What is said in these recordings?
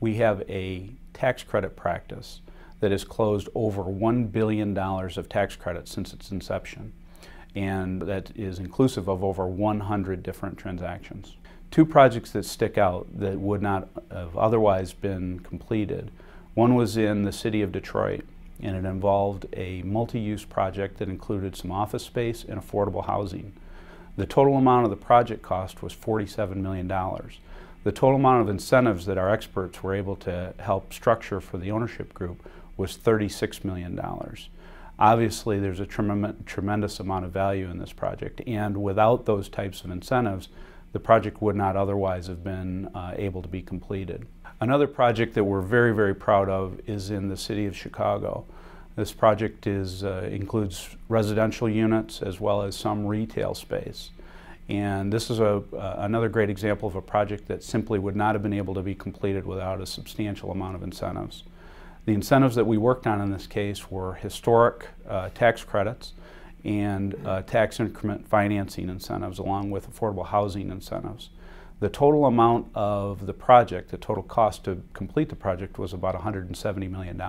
We have a tax credit practice that has closed over $1 billion of tax credits since its inception, and that is inclusive of over 100 different transactions. Two projects that stick out that would not have otherwise been completed. One was in the city of Detroit, and it involved a multi-use project that included some office space and affordable housing. The total amount of the project cost was $47 million. The total amount of incentives that our experts were able to help structure for the ownership group was $36 million. Obviously, there's a tremendous amount of value in this project, and without those types of incentives, the project would not otherwise have been able to be completed. Another project that we're very, very proud of is in the city of Chicago. This project includes residential units as well as some retail space. And this is another great example of a project that simply would not have been able to be completed without a substantial amount of incentives. The incentives that we worked on in this case were historic tax credits and tax increment financing incentives along with affordable housing incentives. The total amount of the project, the total cost to complete the project, was about $170 million.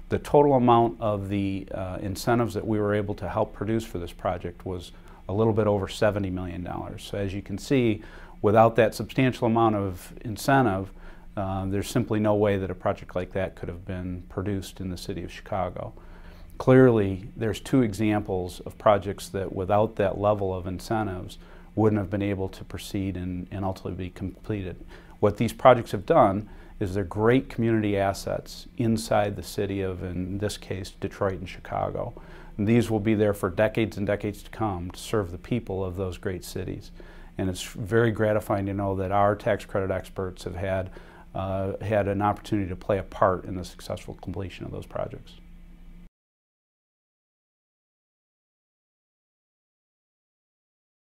The total amount of the incentives that we were able to help produce for this project was a little bit over $70 million. So as you can see, without that substantial amount of incentive, there's simply no way that a project like that could have been produced in the city of Chicago. Clearly, there's two examples of projects that without that level of incentives wouldn't have been able to proceed and ultimately be completed. What these projects have done is they're great community assets inside the city of, in this case, Detroit and Chicago. And these will be there for decades and decades to come to serve the people of those great cities. And it's very gratifying to know that our tax credit experts have had an opportunity to play a part in the successful completion of those projects.